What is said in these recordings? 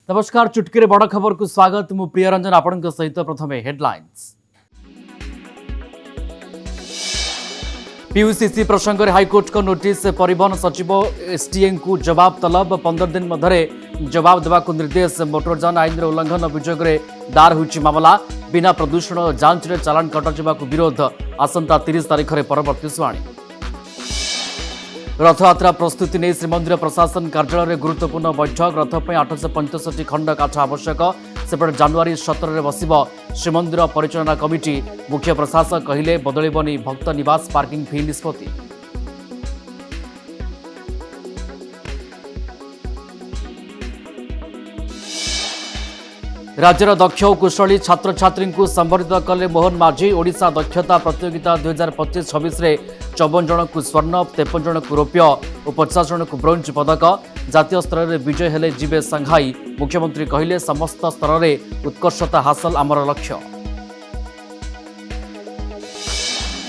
नमस्कार चुटकी बड़ खबर को स्वागत मु प्रियरंजन आपण सहित प्रथम हेडलाइंस। पीयूसीसी प्रसंग में हाइकोर्ट को नोटिस परिवहन सचिव एसटीए को जवाब तलब 15 दिन मध्य जवाब देवा निर्देश। मोटरयान आईन उल्लंघन अभियोग दायर होइछि मामला। बिना प्रदूषण जांच रे चालान कटाଯିबा विरोध। आसंता 30 तारिख में परवर्ती शुणाणी। रथयात्रा प्रस्तुति नहीं श्रीमंदिर प्रशासन कार्यालय गुरुत्वपूर्ण बैठक। रथ पर 865 खंड काठ आवश्यक। सेपटे जनवरी 17 में बसिब श्रीमंदिर परिचालना कमिटी। मुख्य प्रशासक कहले बदलबनी भक्त निवास पार्किंग फी निष्पत्ति। राज्यर दक्ष और कुशली छात्र छात्री को संबर्धित कले मोहन माझी। ओडिशा दक्षता प्रतियोगिता 2025-26 रे 54 जन को स्वर्ण, 53 जन को रौप्य और 50 जन को ब्रोंज पदक। जातीय स्तर में विजय हेले जीवे सांघाई। मुख्यमंत्री कहले समस्त स्तर में उत्कर्षता हासिल आमर लक्ष्य।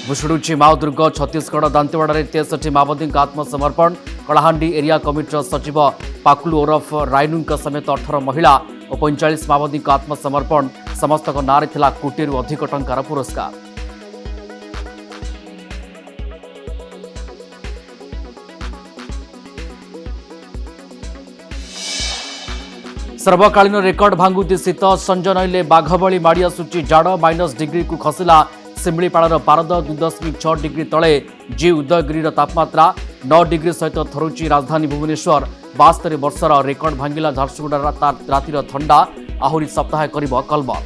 भुशुड़ुछि माओ दुर्ग। छत्तीसगढ़ दांतेवाड़ा 63 माओवादी आत्मसमर्पण। कलाहांडी एरिया कमिटर सचिव पाकुलू ओरफ रायनू समेत 18 महिला और 45 माओवादी आत्मसमर्पण। समस्त नारे थिला कोटी अधिक टंकार पुरस्कार। सर्वकालीन रेकर्ड भांगुती शीत। संज नईले बाघ भली माड़ी आसुची जाड़। -डिग्री को खसिला शिमिपाड़ पारद। 2.6 डिग्री तले जी उदयगिरी तापमात्रा 9 डिग्री सहित थरुची राजधानी भुवनेश्वर। 72 वर्षर रेकर्ड भांगिला झारसुगुड़ा रातिर थंडा। आहुरी सप्ताह करिब कलबल।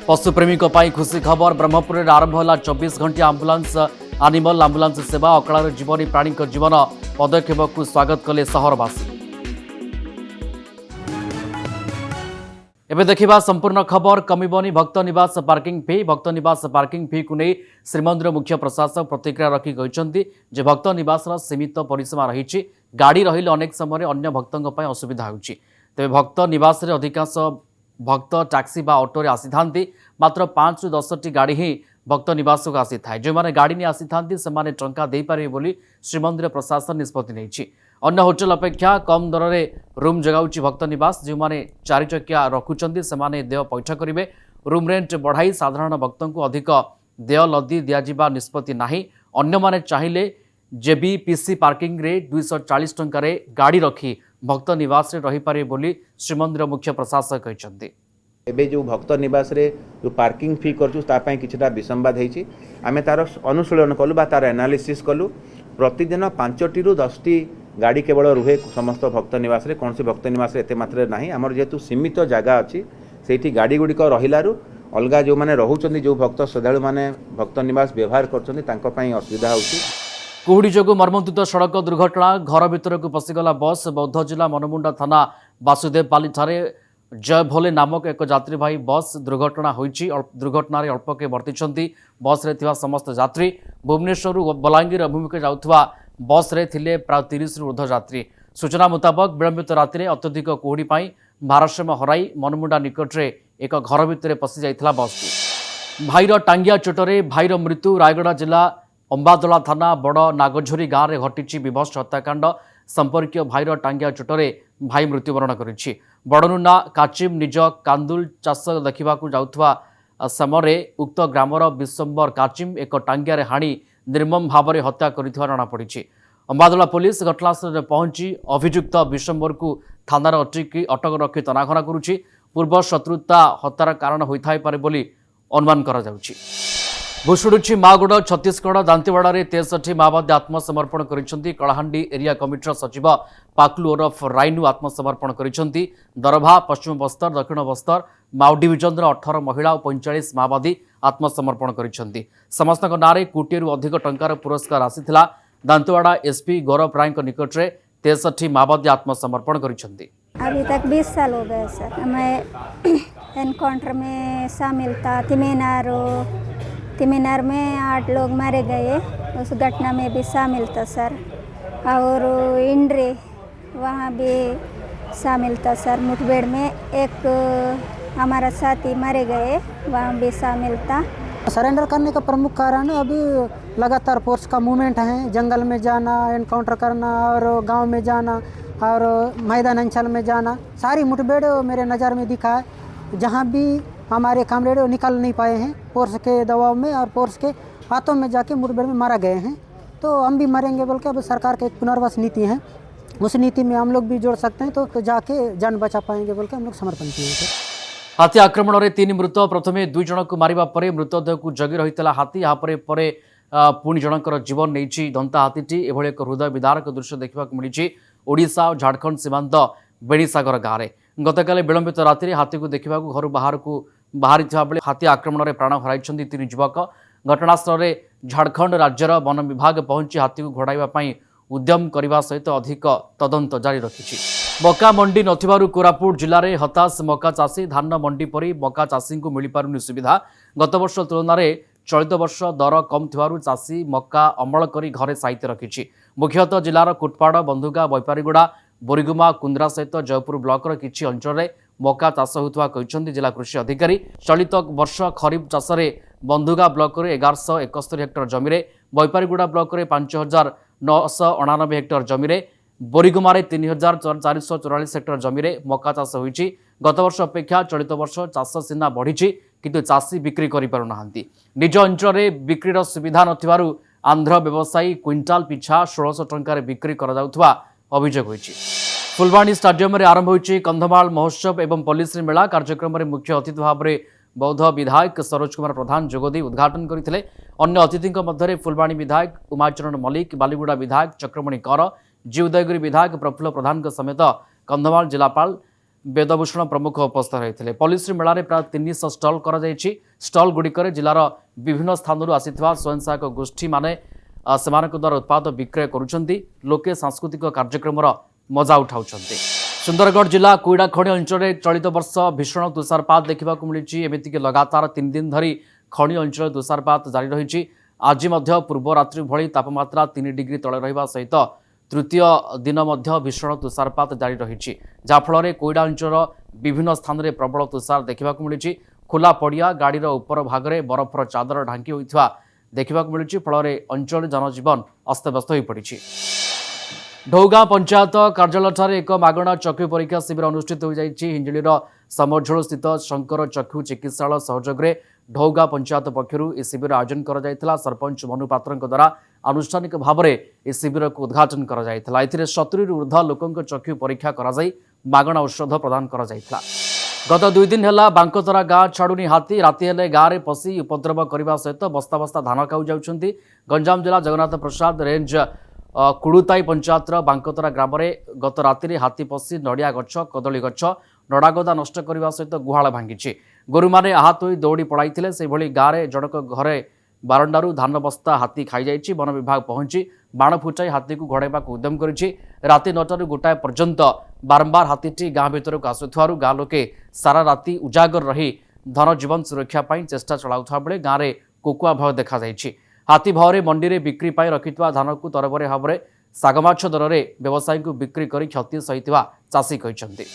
पशुप्रेमी खुशी खबर। ब्रह्मपुर में आरंभ है 24 घंटिया आंबुलांस एनिमल आंबुलांस सेवा। अकाल जीवनी प्राणी जीवन पदक्षेप को स्वागत कले सहरवासी। एवं देखा संपूर्ण खबर। कमिबनी भक्त निवास पार्किंग फी। भक्त निवास पार्किंग फी को नहीं श्रीमंदिर मुख्य प्रशासक प्रतिक्रिया रखी कहते भक्त निवास सीमित परिसीमा रही। गाड़ी रहिले अनेक समय अन्य भक्तों असुविधा होती। तेज भक्त निवास अधिकांश भक्त टैक्सी बा ऑटो रे आसी थांती। मात्र 5 ରୁ 10 टी गाड़ी ही भक्त निवास को आसी थाए। जो माने गाड़ी नहीं आसी थांती से माने टंका दे पारे बोली श्रीमंदिर प्रशासन निष्पत्ति नेछि। अन्य होटल अपेक्षा कम दर रे रूम जगाउछि भक्त निवास। जो माने 4 चकिया रखुचंती से माने देय पैठ करिवे। रूम रेंट बढ़ाई साधारण भक्तों को अधिक देय लदी दिया जिबा निष्पत्ति नाही। अन्य माने चाहिले जेबीपीसी पार्किंग रे 240 टंका रे गाड़ी रखी भक्त निवास रे रही पारे बोली श्रीमंदिर मुख्य प्रशासक कहते। एबे जो भक्त निवास रे जो पार्किंग फी करछु तापाई किछटा विसंवाद हेछि। आमे तार अनुशीलन कलु बा तार एनालिसिस कलु। प्रतिदिन 5 ରୁ 10 टी गाड़ी केवल रुहे समस्त भक्त निवास रे। कौन से भक्त निवास रे एते मात्रा नाही। आमर जेतु सीमित जगह अछि सेठी गाड़ी गुडी को रहिलारु अलगा जो माने रहुचंदी जो भक्त श्रद्धालु माने भक्त निवास व्यवहार करचंदी तांको पई असुविधा होछि। कुहुड़ी जोगु मर्मन्तुत सड़क दुर्घटना। घर भीतर को पशिगला बस। बौद्ध जिला मनमुंडा थाना वासुदेवपाली ठारे जय भोले नामक एक यात्रीवाही बस दुर्घटना होइछि। दुर्घटना रे अल्पके वर्तिछंती बस रे थिबा समस्त यात्री। भुवनेश्वर बलांगीर अभिमुखे जाउथवा बस रे थिले प्राय 30 ରୁ ऊर्ध्व यात्री। सूचना मुताबक विलंबित राति रे अत्यधिक कुहुड़ी पाई भारसाम्य हराई मनमुंडा निकट रे एक घर भितर पशि जाइथिला बस। भाईर टांगिया चोटरे भाईर मृत्यु। रायगड़ा जिला अंबादोला थाना बड़ नागझोरी गाँव में घटी विभत्स हत्याकांड। संपर्कीय भाईर टांगिया चोटरे भाई मृत्युवरण करिछि। बड़नुना काचिम निज कांदुल चाष देखा जाउथवा समय उक्त ग्रामर विश्वम्बर काचिम एक टांगिया हाणी निर्मम भाव में हत्या करिथिबा जଣା पड़िछि। अंबादोला पुलिस घटनास्थल में पहुंची अभियुक्त विश्वम्बर को थानार अटक रखी तनाघना करुछि। पूर्व शत्रुता हत्यार कारण होइथाय पारे बोली अनुमान करा जाउछि। भुशुड़ुछि माओगढ़। छत्तीसगढ़ दांतेवाड़ा 63 माओवादी आत्मसमर्पण करिसेंती। कलाहांडी एरिया कमिटर सचिव पाकुलू ओरफ रायनू आत्मसमर्पण करिसेंती। दरभा, पश्चिम बस्तर, दक्षिण बस्तर माओ डिविजन 18 महिला और 45 माओवादी आत्मसमर्पण करिसेंती। समस्त नारे कोटी अधिक टंकार पुरस्कार आसीथिला। दांतेवाड़ा एसपी गौरव राय निकट में 63 माओवादी आत्मसमर्पण करिसेंती। अभी तक 20 साल हो गए सर। मैं एनकाउंटर में शामिल था। तिमीनार में 8 लोग मारे गए। उस घटना में भी शामिल था सर। और इंड्रे वहाँ भी शामिल था सर। मुठभेड़ में एक हमारा साथी मारे गए, वहाँ भी शामिल था। सरेंडर करने का प्रमुख कारण अभी लगातार फोर्स का मूवमेंट है, जंगल में जाना, एनकाउंटर करना और गांव में जाना और मैदान अंचल में जाना, सारी मुठभेड़ मेरे नज़र में दिखा है। जहां भी हमारे कामरेड निकल नहीं पाए हैं फोर्स के दबाव में और फोर्स के हाथों में जाके मुठभेड़ में मारा गए हैं। तो हम भी मरेंगे बोल के अब सरकार का एक पुनर्वास नीति है, उस नीति में हम लोग भी जोड़ सकते हैं तो जाके जान बचा पाएंगे बोल के हम लोग समर्पण किए हैं। हाथी आक्रमण में 3 मृत, प्रथमे 2 जन को मारिबा परे मृतदेह को जगी रही हाथी, यापरे परे पुणी जनकर जीवन नहीं दंता हाथीटी। एभली एक हृदय विदारक दृश्य देखा मिली ओडिशा और झारखंड सीमांत बेड़ीसागर गाँव में। गतकाल विलंबित राति हाथी को देखा घर बाहर को बाहरी बेले हाथी आक्रमण में प्राण हराई 3 युवक। घटनास्थल में झारखंड राज्यर वन विभाग पहुंची हाथी को घोड़ाइवाई उद्यम करने सहित अधिक तदंत जारी रखिछि। मका मंडी नथिबारु कोरापुट जिले में हताश मका चाषी, धान मंडी परी मका चाषी को मिल पारुनी सुविधा। गत वर्ष तुलन में चलित वर्ष दर कम थिबारु चाषी मका अमल करी घरे साइते रखिछि। मुख्यतः जिलार कुटपाड़, बंधुगा, बैपारीगुड़ा, बोरीगुमा, कुंद्रा सहित जयपुर ब्लॉकर किछि अंचल में मका चाष होता कहते जिला कृषि अधिकारी। चलित वर्ष खरीफ चाष में बंधुगा ब्लॉक में 1171 हेक्टर जमी, बैपारीगुड़ा ब्लॉक में 5999 हेक्टर जमी, बोरीगुमारे 3444 हेक्टर जमी मका चाष होइछि। गत वर्ष अपेक्षा चलित वर्ष चाष सीना बढ़ी किंतु चाषी बिक्री करि पारु नाहांती। निज अंचल में बिक्रीर सुविधा नथिबारु आंध्र व्यवसायी क्विंटाल पिछा 1600 टंकार बिक्री करा जाउथबा अभियोग होइछि। फुलबाणी स्टाडियम में आरंभ होइछि कंधमाल महोत्सव एवं पल्लीश्री मेला। कार्यक्रम में मुख्य अतिथि भाव में बौद्ध विधायक सरोज कुमार प्रधान जोगदी उद्घाटन करथिले। अन्य अतिथि मध्य फुलबाणी विधायक उमाचरण मल्लिक, बालीगुड़ा विधायक चक्रमणि कर, जी उदयगिरी विधायक प्रफुल्ल प्रधान समेत कंधमाल जिलापाल वेदभूषण प्रमुख उपस्थित रही। पल्लीश्री मेला में प्राय 300 स्टल कर स्टल गुड़िकर जिलार विभिन्न स्थान आसीथिबा स्वयं सहायक गोष्ठी माने सेमानक द्वारा उत्पाद विक्रय करुछंती। लोके सांस्कृतिक कार्यक्रम मजा उठाउछंती। सुंदरगढ़ जिला कोईडाखणी अंचल में चलित वर्ष भीषण तुषारपात देखा मिली। एमतीक लगातार 3 दिन धरी खणी अंचल तुषारपात जारी रही। आज पूर्व रात्रि भली तापमात्रा 3 डिग्री तले रहिबा सहित तृतीय दिन भीषण तुषारपात जारी रही, जहाँफल कोईडा अंचल विभिन्न स्थान में प्रबल तुषार देखा मिली। खोला पड़िया गाड़ीर उपर भाग में बरफर चादर ढांकी होता देखा मिली। फल अंचल जनजीवन अस्तव्यस्त हो पड़ी। ढौगाँ पंचायत कार्यालय एक मागणा चक्षु परीक्षा शिविर अनुष्ठित हो जाइछि। हिंजिलीर समरझोल स्थित शंकर चक्षु चिकित्सालय सहयोग में ढौगाँ पंचायत पक्षरु ए शिविर आयोजन करा जायथिला। सरपंच मनु पात्रଙ୍କ द्वारा आनुष्ठानिक भाव में ए शिविर को उद्घाटन करा जायथिला। एथिरे 70 ऊर्ध्व लोकंक चक्षु परीक्षा करा जाई मागणा औषध प्रदान करा जायथिला। गत 2 दिन है बांकतरा गाँ छाड़ुनी हाथी। राति हेले गाँव में पशि उपद्रव करने सहित बस्ता बस्ता धान खाऊ जाउछंती। गंजाम जिला जगन्नाथ प्रसाद रेंज कुड़ुताई पंचायत बांकतरा ग्राम में गत राति हाथी पशि नड़िया गछ, कदली गछ, नड़ागदा नष्ट करने सहित गुहाल भांगी। गोरु मैंने आहत हो दौड़ी पड़ाई से भली गाँव में जनक घरे बारंडारू धान बस्ता हाथी खाई जाइछि। वन विभाग पहुंची बाण फुटाई हाथी को घोड़ाइबा उद्यम करिछि। राति 9टारू गोटाए पर्यंत बारंबार हाथीटी गाँ भीतर को आसुथिबारु गाँ लोके सारा राति उजागर रही धन जीवन सुरक्षा पाई चेष्टा चलाउथबा बेले गाँव में कोकुआ भय देखा जाइछि। हाथी भय मंडी में बिक्री पाई रखिथिबा धान को तरबरे भाव में सागमाछ दर में व्यवसायी को बिक्री कर क्षति सहिथिबा चाषी कहिसंती।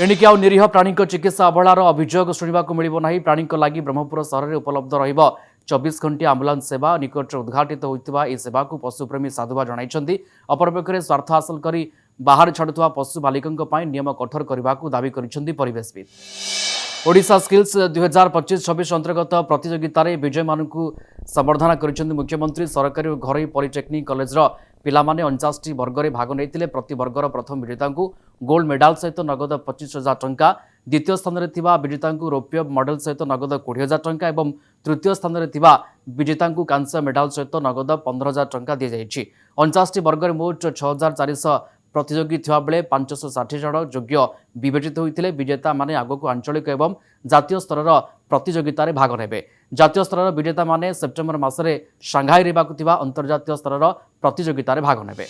एणिकी आउ निरीह प्राणी चिकित्सा अवहेलार अभियोग शुणा मिलिब नाही। प्राणी लगी ब्रह्मपुर सहर में उपलब्ध रहिबो 24 घंटिया आम्बुलांस सेवा। निकट उद्घाटित होता यह सेवा को पशुप्रेमी साधुवाद जणाइछंती। अपरपक्षे स्वार्थ हासिल करी बाहर छाड़ुवा पशु मालिकों पर नियम कठोर करने को दावी करिसेंती परिवेशविद। ओडिशा स्किल्स 2025-26 अंतर्गत प्रतियोगिता विजय मानू संबर्धना करिसेंती मुख्यमंत्री। सरकारी और घरोई पॉलिटेक्निक कॉलेज पिलामाने 49 वर्ग में भाग नहीं। प्रति वर्गर प्रथम विजेता को गोल्ड मेडाल सहित नगद 25,000 टंका, द्वितीय स्थान में विजेता को रौप्य मॉडल सहित नगद 20,000 टंका और तृतीय स्थान में विजेता को कांस्य मेडाल सहित नगद 15,000 टंका दी जाइछि। 49 वर्ग में मोट 6,400 प्रतियोगी थिबा बेले 560 जन योग्य विवेचित होते। विजेता माने आगक आंचलिक एवं जातीय स्तर प्रतियोगिता भाग नेबे। जातीय स्तर विजेता माने सेप्टेम्बर मासरे सांघाई रे बाकुथिबा अंतर्जातीय स्तर प्रतियोगिता भाग नेबे।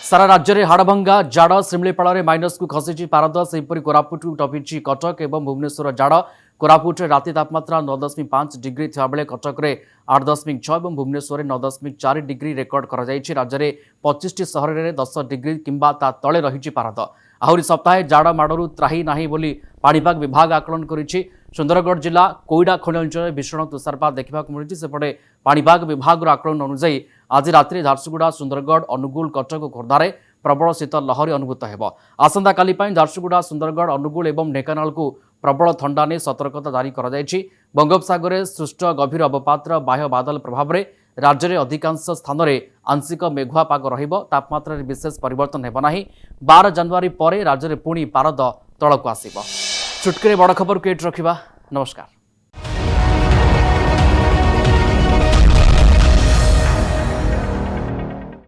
सारा राज्य में हाड़भंगा जाड़। शिमिलीपाल माइनस को खसी पारद। सेहीपरि कोरापुट को टपिछि कटक एवं भुवनेश्वर जाड़। कोरापुट राति तापमात्रा 9.5 डिग्री थिबा बेले कटक रे 8.6 और भुवनेश्वर 9.4 डिग्री रेकर्ड करा जायछि। राज्य में 25टी सहर में 10 डिग्री किंबा ता तले रहिछि पारद। आहुरी सप्ताहे जाड़ माड़ू त्राही नाही बोली पाणीपाग विभाग आकलन करिछि। सुंदरगढ़ जिला कोईडा खणी अंचल भीषण तुषारपात देखा मिली सेपटे पाणीपाग विभाग आकलन अनुसार आज राति झारसुगुड़ा सुंदरगढ़ अनुगुल कटक खोर्धार प्रबल शीत लहरी अनुभूत हो। आसंता काली झारसुगुड़ा सुंदरगढ़ अनुगुल और ढेंकानाल को प्रबल थंडा नहीं सतर्कता जारी कर बंगोपसागर में सृष्ट गभीर अवपातर बाह्य बादल प्रभाव में राज्य में अधिकांश स्थान में आंशिक मेघुआ पाग रहिबो। तापमात्रा विशेष परिवर्तन हेब नाही। 12 जनवरी पर राज्य में पुणी पारद तलक आसिबो। चुटकी बड़ खबर को रखा। नमस्कार।